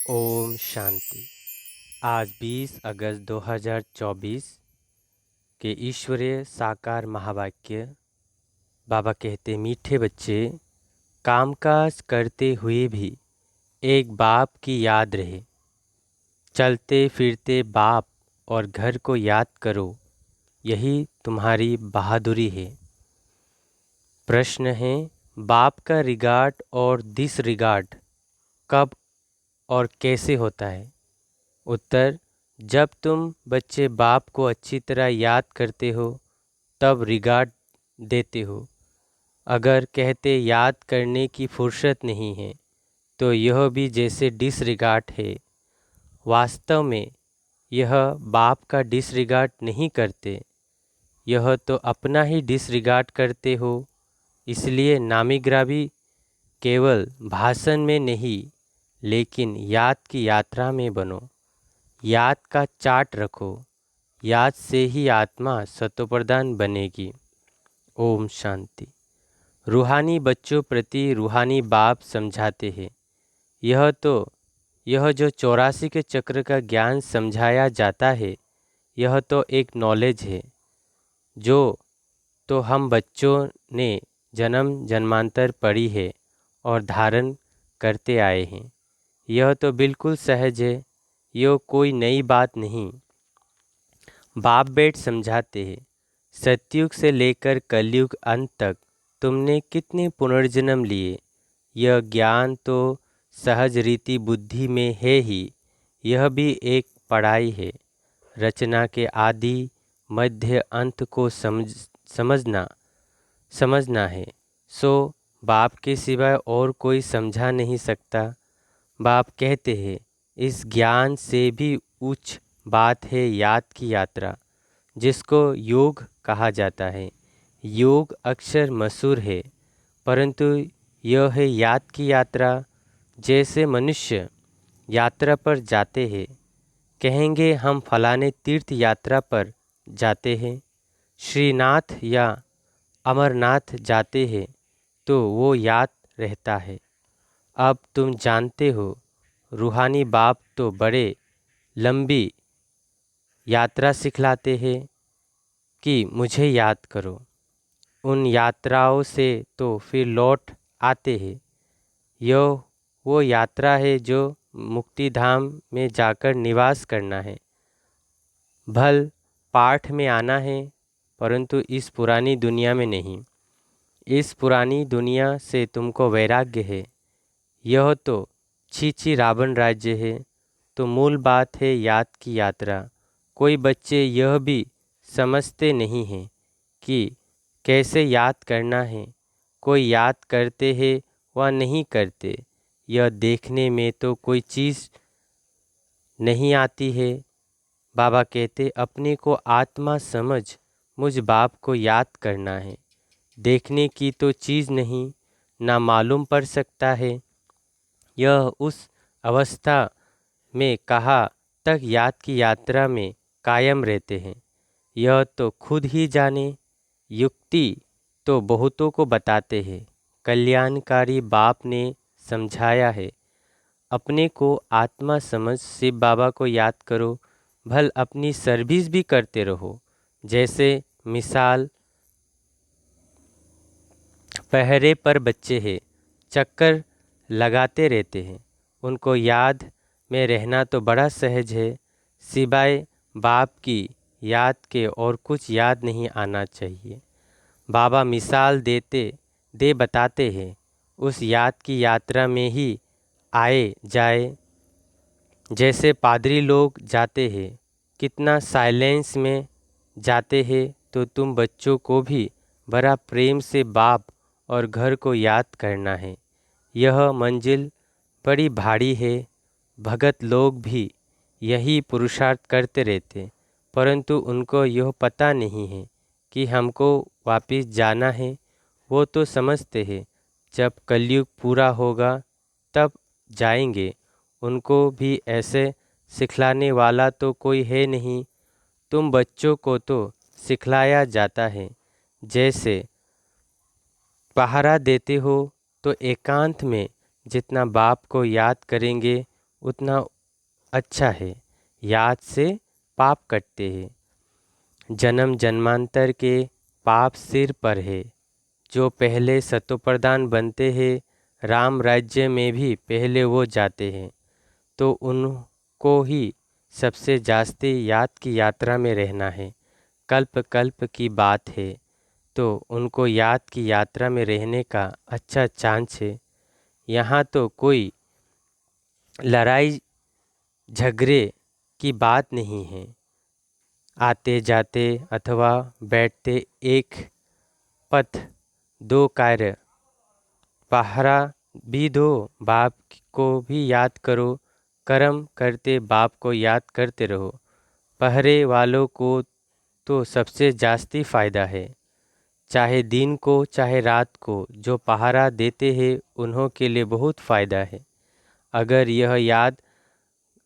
ओम शांति। आज 20 अगस्त 2024 के ईश्वरीय साकार महावाक्य। बाबा कहते, मीठे बच्चे, कामकाज करते हुए भी एक बाप की याद रहे। चलते फिरते बाप और घर को याद करो, यही तुम्हारी बहादुरी है। प्रश्न है, बाप का रिगार्ड और डिसरिगार्ड कब और कैसे होता है? उत्तर, जब तुम बच्चे बाप को अच्छी तरह याद करते हो तब रिगार्ड देते हो। अगर कहते याद करने की फुर्सत नहीं है तो यह भी जैसे डिसरिगार्ड है। वास्तव में यह बाप का डिसरिगार्ड नहीं करते, यह तो अपना ही डिसरिगार्ड करते हो। इसलिए नामीग्रामी केवल भाषण में नहीं लेकिन याद की यात्रा में बनो। याद का चार्ट रखो, याद से ही आत्मा सतोप्रधान बनेगी। ओम शांति। रूहानी बच्चों प्रति रूहानी बाप समझाते हैं, यह जो 84 के चक्र का ज्ञान समझाया जाता है, यह तो एक नॉलेज है जो तो हम बच्चों ने जन्म जन्मांतर पढ़ी है और धारण करते आए हैं। यह तो बिल्कुल सहज है, यह कोई नई बात नहीं। बाप बेट समझाते हैं, सतयुग से लेकर कलयुग अंत तक तुमने कितने पुनर्जन्म लिए। यह ज्ञान तो सहज रीति बुद्धि में है ही। यह भी एक पढ़ाई है। रचना के आदि मध्य अंत को समझना है। सो बाप के सिवाय और कोई समझा नहीं सकता। बाप कहते हैं, इस ज्ञान से भी उच्च बात है याद की यात्रा, जिसको योग कहा जाता है। योग अक्षर मशहूर है, परंतु यह है याद की यात्रा। जैसे मनुष्य यात्रा पर जाते हैं, कहेंगे हम फलाने तीर्थ यात्रा पर जाते हैं, श्रीनाथ या अमरनाथ जाते हैं, तो वो याद रहता है। अब तुम जानते हो, रूहानी बाप तो बड़े लंबी यात्रा सिखलाते हैं कि मुझे याद करो। उन यात्राओं से तो फिर लौट आते हैं। यह वो यात्रा है जो मुक्ति धाम में जाकर निवास करना है। भल पाठ में आना है, परंतु इस पुरानी दुनिया में नहीं। इस पुरानी दुनिया से तुमको वैराग्य है। यह तो छी रावण राज्य है। तो मूल बात है याद की यात्रा। कोई बच्चे यह भी समझते नहीं हैं कि कैसे याद करना है। कोई याद करते हैं व नहीं करते, यह देखने में तो कोई चीज़ नहीं आती है। बाबा कहते, अपने को आत्मा समझ मुझ बाप को याद करना है। देखने की तो चीज़ नहीं, ना मालूम पड़ सकता है। यह उस अवस्था में कहा तक याद की यात्रा में कायम रहते हैं, यह तो खुद ही जाने। युक्ति तो बहुतों को बताते हैं। कल्याणकारी बाप ने समझाया है, अपने को आत्मा समझ शिव बाबा को याद करो। भल अपनी सर्विस भी करते रहो। जैसे मिसाल, पहरे पर बच्चे हैं, चक्कर लगाते रहते हैं। उनको याद में रहना तो बड़ा सहज है। सिवाय बाप की याद के और कुछ याद नहीं आना चाहिए। बाबा मिसाल दे बताते हैं, उस याद की यात्रा में ही आए जाए। जैसे पादरी लोग जाते हैं, कितना साइलेंस में जाते हैं, तो तुम बच्चों को भी बड़ा प्रेम से बाप और घर को याद करना है। यह मंजिल बड़ी भारी है। भगत लोग भी यही पुरुषार्थ करते रहते, परंतु उनको यह पता नहीं है कि हमको वापस जाना है। वो तो समझते हैं जब कलयुग पूरा होगा तब जाएंगे। उनको भी ऐसे सिखलाने वाला तो कोई है नहीं। तुम बच्चों को तो सिखलाया जाता है। जैसे पहरा देते हो तो एकांत में जितना बाप को याद करेंगे उतना अच्छा है। याद से पाप कटते हैं। जन्म जन्मांतर के पाप सिर पर है। जो पहले सतोप्रधान बनते हैं, राम राज्य में भी पहले वो जाते हैं, तो उनको ही सबसे जास्ती याद की यात्रा में रहना है। कल्प कल्प की बात है, तो उनको याद की यात्रा में रहने का अच्छा चांस है। यहाँ तो कोई लड़ाई झगड़े की बात नहीं है। आते जाते अथवा बैठते एक पथ दो कार्य, पहरा भी दो, बाप को भी याद करो, कर्म करते बाप को याद करते रहो। पहरे वालों को तो सबसे जास्ती फ़ायदा है। चाहे दिन को चाहे रात को जो पहरा देते हैं उन्हों के लिए बहुत फ़ायदा है। अगर यह याद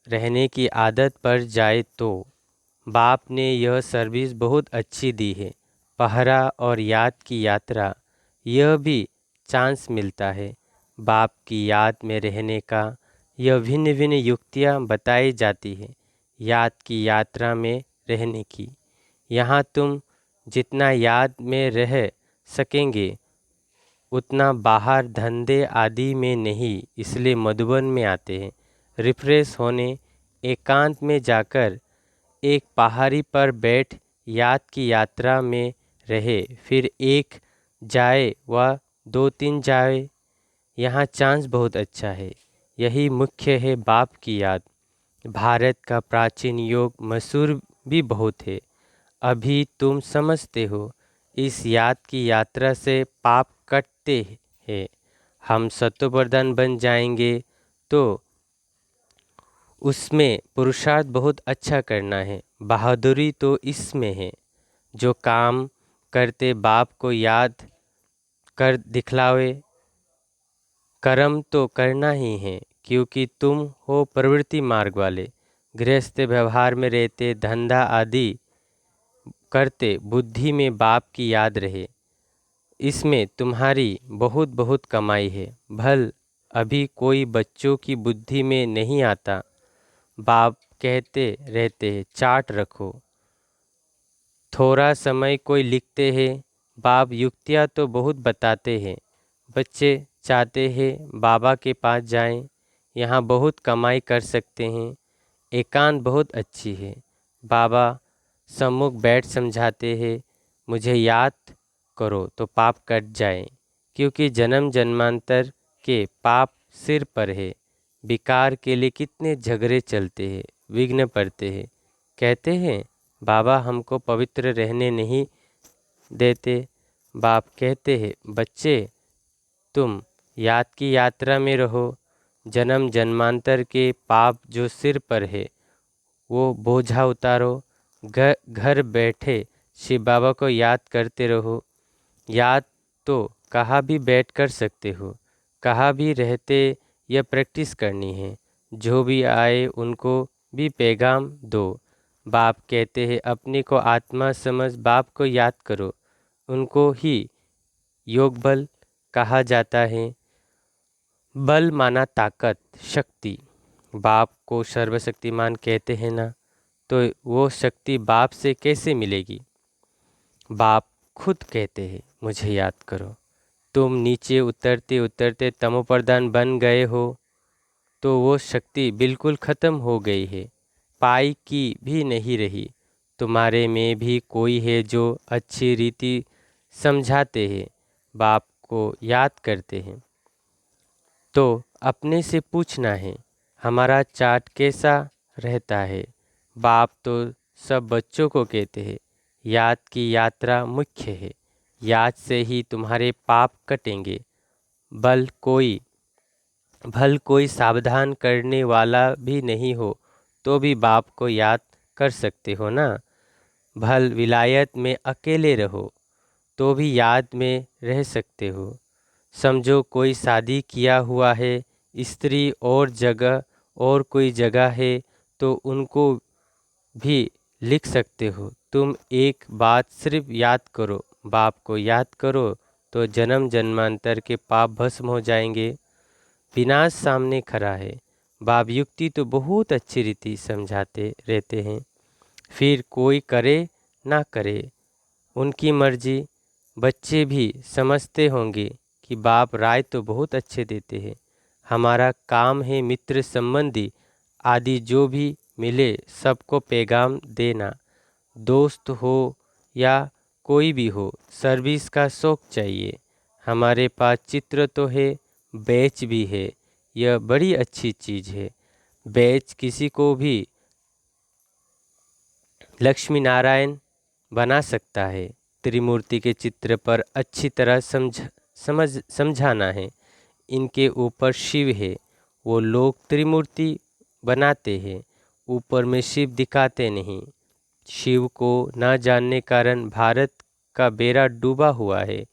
रहने की आदत पड़ जाए तो बाप ने यह सर्विस बहुत अच्छी दी है। पहरा और याद की यात्रा, यह भी चांस मिलता है। बाप की याद में रहने का यह भिन्न भिन्न युक्तियाँ बताई जाती है याद की यात्रा में रहने की। यहाँ तुम जितना याद में रह सकेंगे उतना बाहर धंधे आदि में नहीं, इसलिए मधुबन में आते हैं रिफ्रेश होने। एकांत में जाकर एक पहाड़ी पर बैठ याद की यात्रा में रहे, फिर एक जाए व 2-3 जाए। यहाँ चांस बहुत अच्छा है। यही मुख्य है बाप की याद। भारत का प्राचीन योग मशहूर भी बहुत है। अभी तुम समझते हो, इस याद की यात्रा से पाप कटते हैं। हम सत्वप्रधान बन जाएंगे तो उसमें पुरुषार्थ बहुत अच्छा करना है। बहादुरी तो इसमें है, जो काम करते बाप को याद कर दिखलावे। कर्म तो करना ही है, क्योंकि तुम हो प्रवृत्ति मार्ग वाले। गृहस्थ व्यवहार में रहते, धंधा आदि करते, बुद्धि में बाप की याद रहे। इसमें तुम्हारी बहुत बहुत कमाई है। भल अभी कोई बच्चों की बुद्धि में नहीं आता। बाप कहते रहते हैं चार्ट रखो। थोड़ा समय कोई लिखते हैं। बाप युक्तियाँ तो बहुत बताते हैं। बच्चे चाहते हैं बाबा के पास जाएं, यहाँ बहुत कमाई कर सकते हैं। एकांत बहुत अच्छी है। बाबा सम्मुख बैठ समझाते हैं, मुझे याद करो तो पाप कट जाए, क्योंकि जन्म जन्मांतर के पाप सिर पर है। विकार के लिए कितने झगड़े चलते हैं, विघ्न पड़ते हैं। कहते हैं बाबा हमको पवित्र रहने नहीं देते। बाप कहते हैं बच्चे तुम याद की यात्रा में रहो। जन्म जन्मांतर के पाप जो सिर पर है वो बोझा उतारो। घर बैठे शिव बाबा को याद करते रहो। याद तो कहाँ भी बैठ कर सकते हो, कहाँ भी रहते, यह प्रैक्टिस करनी है। जो भी आए उनको भी पैगाम दो। बाप कहते हैं अपने को आत्मा समझ बाप को याद करो। उनको ही योग बल कहा जाता है। बल माना ताकत, शक्ति। बाप को सर्वशक्तिमान कहते हैं ना, तो वो शक्ति बाप से कैसे मिलेगी? बाप खुद कहते हैं मुझे याद करो। तुम नीचे उतरते उतरते तमोप्रधान बन गए हो, तो वो शक्ति बिल्कुल ख़त्म हो गई है, पाई की भी नहीं रही। तुम्हारे में भी कोई है जो अच्छी रीति समझाते हैं, बाप को याद करते हैं। तो अपने से पूछना है हमारा चार्ट कैसा रहता है। बाप तो सब बच्चों को कहते हैं याद की यात्रा मुख्य है। याद से ही तुम्हारे पाप कटेंगे। भल कोई सावधान करने वाला भी नहीं हो तो भी बाप को याद कर सकते हो ना। भल विलायत में अकेले रहो तो भी याद में रह सकते हो। समझो कोई शादी किया हुआ है, स्त्री और कोई जगह है, तो उनको भी लिख सकते हो। तुम एक बात सिर्फ याद करो, बाप को याद करो, तो जन्म जन्मांतर के पाप भस्म हो जाएंगे। विनाश सामने खड़ा है। बाप युक्ति तो बहुत अच्छी रीति समझाते रहते हैं, फिर कोई करे ना करे उनकी मर्जी। बच्चे भी समझते होंगे कि बाप राय तो बहुत अच्छे देते हैं। हमारा काम है मित्र संबंधी आदि जो भी मिले सबको पैगाम देना। दोस्त हो या कोई भी हो, सर्विस का शौक चाहिए। हमारे पास चित्र तो है, बैच भी है। यह बड़ी अच्छी चीज़ है। बैच किसी को भी लक्ष्मी नारायण बना सकता है। त्रिमूर्ति के चित्र पर अच्छी तरह समझाना है। इनके ऊपर शिव है, वो लोग त्रिमूर्ति बनाते हैं, ऊपर में शिव दिखाते नहीं। शिव को न जानने कारण भारत का बेड़ा डूबा हुआ है।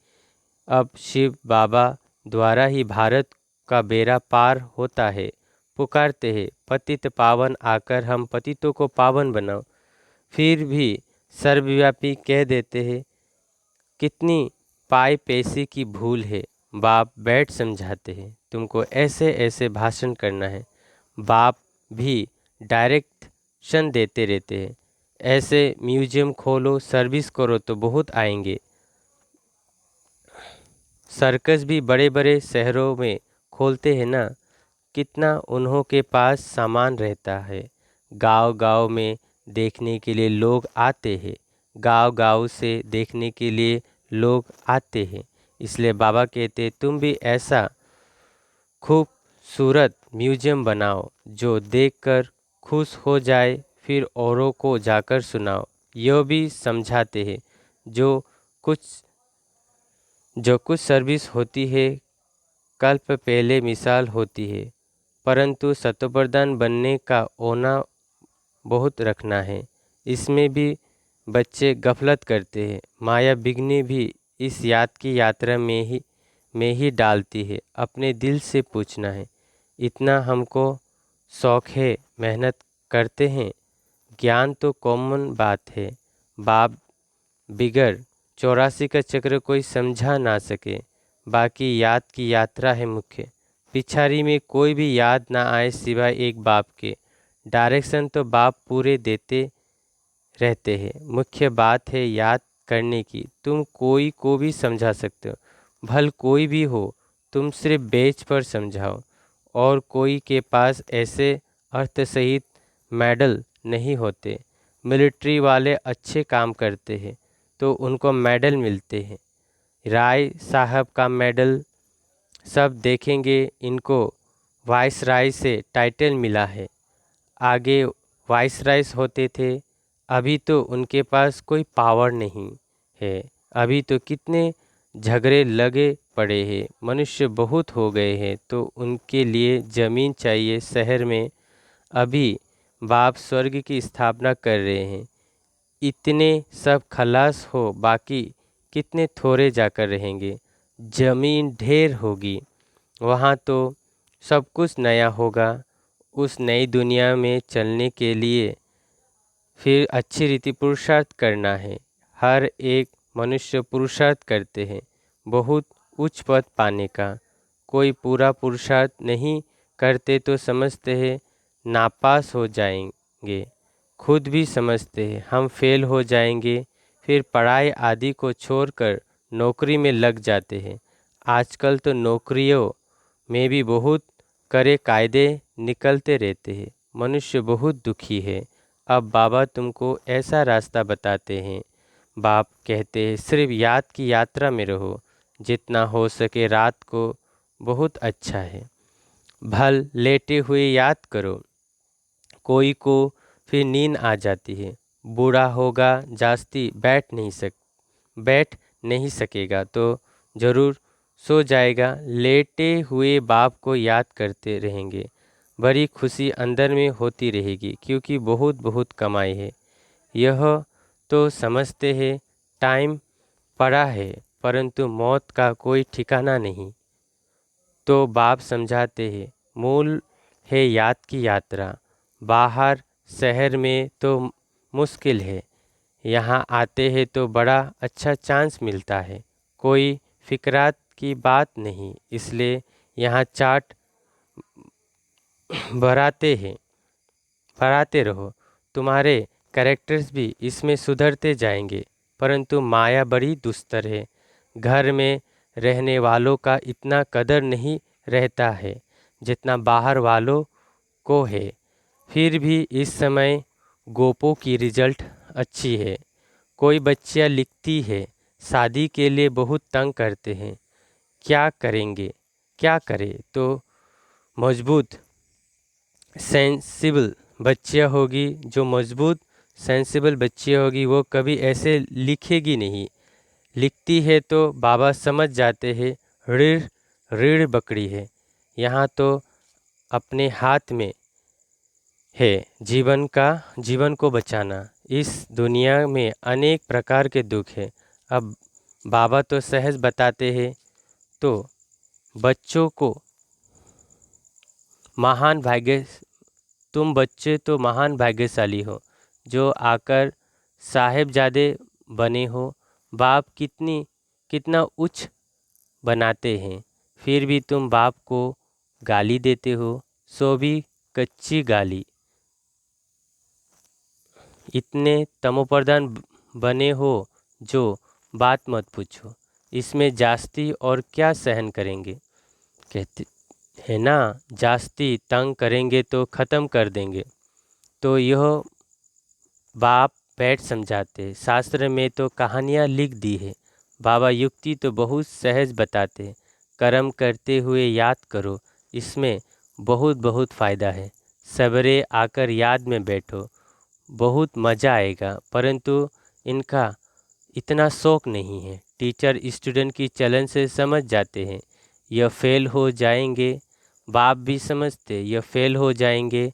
अब शिव बाबा द्वारा ही भारत का बेड़ा पार होता है। पुकारते हैं, पतित पावन आकर हम पतितों को पावन बनाओ। फिर भी सर्वव्यापी कह देते हैं, कितनी पाई पैसे की भूल है। बाप बैठ समझाते हैं, तुमको ऐसे ऐसे भाषण करना है। बाप भी डायरेक्शन देते रहते हैं, ऐसे म्यूजियम खोलो, सर्विस करो तो बहुत आएंगे। सर्कस भी बड़े बड़े शहरों में खोलते हैं ना, कितना उन्हों के पास सामान रहता है। गांव गांव में देखने के लिए लोग आते हैं, गांव गांव से देखने के लिए लोग आते हैं। इसलिए बाबा कहते तुम भी ऐसा खूबसूरत म्यूजियम बनाओ जो देखकर खुश हो जाए, फिर औरों को जाकर सुनाओ। यह भी समझाते हैं कुछ जो कुछ सर्विस होती है कल्प पहले मिसाल होती है, परंतु शतप्रधान बनने का ओना बहुत रखना है। इसमें भी बच्चे गफलत करते हैं। माया बिगने भी इस याद की यात्रा में ही डालती है। अपने दिल से पूछना है, इतना हमको शौक है, मेहनत करते हैं। ज्ञान तो कॉमन बात है। बाप बिगर 84 का चक्र कोई समझा ना सके। बाकी याद की यात्रा है मुख्य। पिछाड़ी में कोई भी याद ना आए सिवाय एक बाप के। डायरेक्शन तो बाप पूरे देते रहते हैं। मुख्य बात है याद करने की। तुम कोई को भी समझा सकते हो, भल कोई भी हो। तुम सिर्फ बेच पर समझाओ। और कोई के पास ऐसे अर्थ सहित मेडल नहीं होते। मिलिट्री वाले अच्छे काम करते हैं तो उनको मेडल मिलते हैं। राय साहब का मेडल सब देखेंगे, इनको वाइस राय से टाइटल मिला है। आगे वाइस राइस होते थे, अभी तो उनके पास कोई पावर नहीं है। अभी तो कितने झगड़े लगे पड़े हैं, मनुष्य बहुत हो गए हैं तो उनके लिए ज़मीन चाहिए शहर में। अभी बाप स्वर्ग की स्थापना कर रहे हैं। इतने सब खलास हो, बाकी कितने थोड़े जाकर रहेंगे। ज़मीन ढेर होगी, वहाँ तो सब कुछ नया होगा। उस नई दुनिया में चलने के लिए फिर अच्छी रीति पुरुषार्थ करना है। हर एक मनुष्य पुरुषार्थ करते हैं बहुत उच्च पद पाने का। कोई पूरा पुरुषार्थ नहीं करते तो समझते हैं नापास हो जाएंगे। खुद भी समझते हैं हम फेल हो जाएंगे, फिर पढ़ाई आदि को छोड़कर नौकरी में लग जाते हैं। आजकल तो नौकरियों में भी बहुत कड़े कायदे निकलते रहते हैं। मनुष्य बहुत दुखी है। अब बाबा तुमको ऐसा रास्ता बताते हैं। बाप कहते हैं सिर्फ याद की यात्रा में रहो, जितना हो सके रात को बहुत अच्छा है। भल लेटे हुए याद करो। कोई को फिर नींद आ जाती है, बूढ़ा होगा जास्ती बैठ नहीं सकेगा तो ज़रूर सो जाएगा। लेटे हुए बाप को याद करते रहेंगे, बड़ी खुशी अंदर में होती रहेगी, क्योंकि बहुत बहुत कमाई है। यह तो समझते हैं टाइम पड़ा है, परंतु मौत का कोई ठिकाना नहीं। तो बाप समझाते हैं मूल है याद की यात्रा। बाहर शहर में तो मुश्किल है, यहाँ आते हैं तो बड़ा अच्छा चांस मिलता है। कोई फिक्रात की बात नहीं, इसलिए यहाँ चाट बढ़ाते रहो। तुम्हारे कैरेक्टर्स भी इसमें सुधरते जाएंगे। परंतु माया बड़ी दुस्तर है। घर में रहने वालों का इतना कदर नहीं रहता है जितना बाहर वालों को है। फिर भी इस समय गोपो की रिजल्ट अच्छी है। कोई बच्चियाँ लिखती है शादी के लिए बहुत तंग करते हैं। क्या करेंगे? क्या करें? तो मजबूत सेंसिबल बच्चियाँ होगी, जो मजबूत सेंसिबल बच्चियाँ होगी वो कभी ऐसे लिखेगी नहीं। लिखती है तो बाबा समझ जाते हैं रीढ़ रीढ़ बकरी है। यहाँ तो अपने हाथ में है जीवन को बचाना। इस दुनिया में अनेक प्रकार के दुख है। अब बाबा तो सहज बताते हैं, तो बच्चों को महान भाग्य तुम बच्चे तो महान भाग्यशाली हो जो आकर साहेबजादे बने हो। बाप कितना उच्च बनाते हैं, फिर भी तुम बाप को गाली देते हो, सो भी कच्ची गाली। इतने तमोप्रधान बने हो जो बात मत पूछो। इसमें जास्ती और क्या सहन करेंगे? कहते है ना, जास्ती तंग करेंगे तो ख़त्म कर देंगे। तो यह बाप बैठ समझाते। शास्त्र में तो कहानियाँ लिख दी है। बाबा युक्ति तो बहुत सहज बताते। कर्म करते हुए याद करो, इसमें बहुत बहुत फ़ायदा है। सवेरे आकर याद में बैठो, बहुत मज़ा आएगा। परंतु इनका इतना शौक नहीं है। टीचर स्टूडेंट की चलन से समझ जाते हैं यह फेल हो जाएंगे। बाप भी समझते यह फेल हो जाएंगे,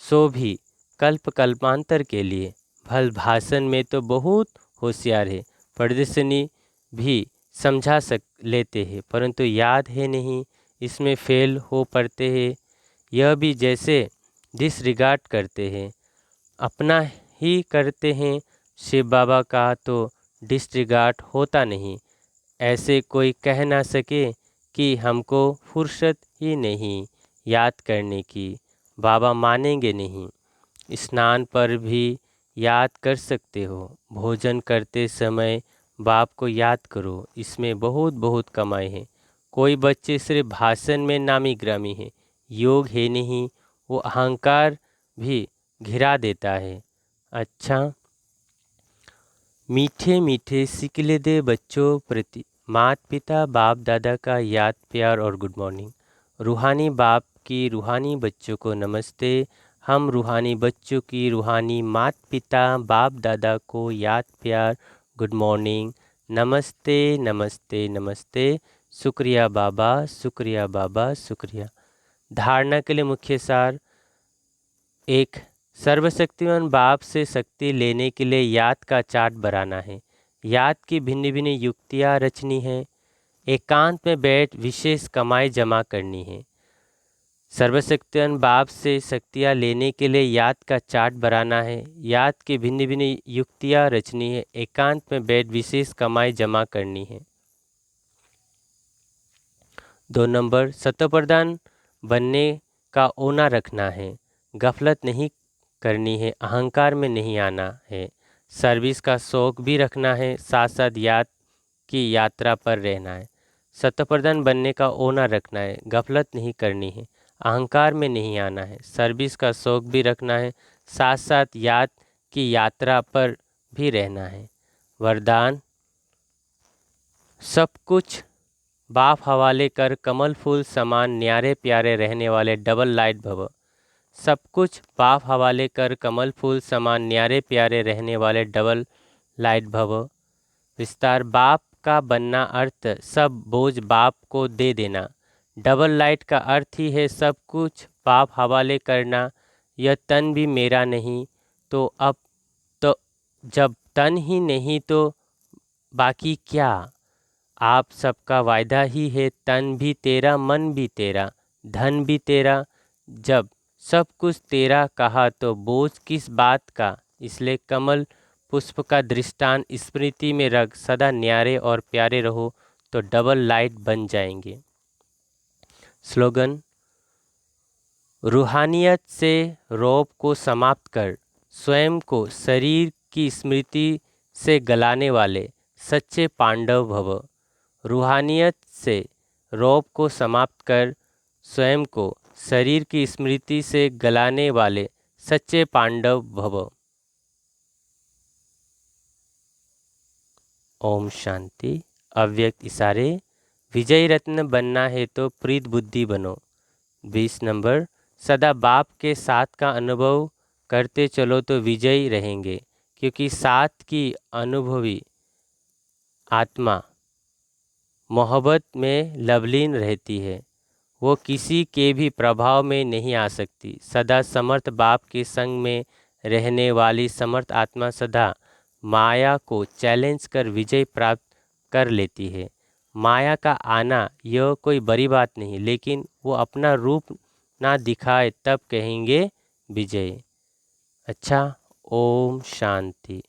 सो भी कल्पांतर के लिए। भल भाषण में तो बहुत होशियार है। प्रदर्शनी भी समझा लेते हैं, परंतु याद है नहीं, इसमें फेल हो पड़ते हैं। यह भी जैसे डिसरिगार्ड करते हैं, अपना ही करते हैं। शिव बाबा का तो डिसरिगार्ड होता नहीं। ऐसे कोई कह ना सके कि हमको फुर्सत ही नहीं याद करने की। बाबा मानेंगे नहीं। स्नान पर भी याद कर सकते हो। भोजन करते समय बाप को याद करो, इसमें बहुत बहुत कमाई है। कोई बच्चे सिर्फ भाषण में नामी ग्रामी है, योग है नहीं, वो अहंकार भी घिरा देता है। अच्छा, मीठे मीठे सिकले दे बच्चों प्रति माता पिता बाप दादा का याद प्यार और गुड मॉर्निंग। रूहानी बाप की रूहानी बच्चों को नमस्ते। हम रूहानी बच्चों की रूहानी माता पिता बाप दादा को याद प्यार गुड मॉर्निंग। नमस्ते नमस्ते नमस्ते। शुक्रिया बाबा, शुक्रिया बाबा, शुक्रिया। धारणा के लिए मुख्य सार: एक, सर्वशक्तिमान बाप से शक्ति लेने के लिए याद का चार्ट बनाना है। याद की भिन्न भिन्न युक्तियाँ रचनी है। एकांत में बैठ विशेष कमाई जमा करनी है। सर्वशक्तिमान बाप से शक्तियाँ लेने के लिए याद का चार्ट बनाना है। याद की भिन्न भिन्न युक्तियाँ रचनी है। एकांत में बैठ विशेष कमाई जमा करनी है। 2 नंबर, शतप्रधान बनने का ओना रखना है। गफलत नहीं करनी है, अहंकार में नहीं आना है। सर्विस का शौक भी रखना है, साथ साथ याद की यात्रा पर रहना है। शतप्रधान बनने का ओना रखना है, गफलत नहीं करनी है, अहंकार में नहीं आना है। सर्विस का शौक भी रखना है, साथ साथ याद की यात्रा पर भी रहना है। वरदान: सब कुछ बाप हवाले कर कमल फूल समान न्यारे प्यारे रहने वाले डबल लाइट भव। सब कुछ बाप हवाले कर कमल फूल समान न्यारे प्यारे रहने वाले डबल लाइट भव। विस्तार: बाप का बनना अर्थ सब बोझ बाप को दे देना। डबल लाइट का अर्थ ही है सब कुछ बाप हवाले करना। यह तन भी मेरा नहीं तो अब तो जब तन ही नहीं तो बाकी क्या? आप सबका वायदा ही है, तन भी तेरा, मन भी तेरा, धन भी तेरा। जब सब कुछ तेरा कहा तो बोझ किस बात का? इसलिए कमल पुष्प का दृष्टांत स्मृति में रख सदा न्यारे और प्यारे रहो तो डबल लाइट बन जाएंगे। स्लोगन: रूहानियत से रौब को समाप्त कर स्वयं को शरीर की स्मृति से गलाने वाले सच्चे पांडव भव। रूहानियत से रौब को समाप्त कर स्वयं को शरीर की स्मृति से गलाने वाले सच्चे पांडव भव। ओम शांति। अव्यक्त इशारे। विजय रत्न बनना है तो प्रीत बुद्धि बनो। 20 नंबर। सदा बाप के साथ का अनुभव करते चलो तो विजयी रहेंगे, क्योंकि साथ की अनुभवी आत्मा मोहब्बत में लवलीन रहती है, वो किसी के भी प्रभाव में नहीं आ सकती। सदा समर्थ बाप के संग में रहने वाली समर्थ आत्मा सदा माया को चैलेंज कर विजय प्राप्त कर लेती है। माया का आना यह कोई बड़ी बात नहीं, लेकिन वो अपना रूप ना दिखाए तब कहेंगे विजय। अच्छा, ओम शांति।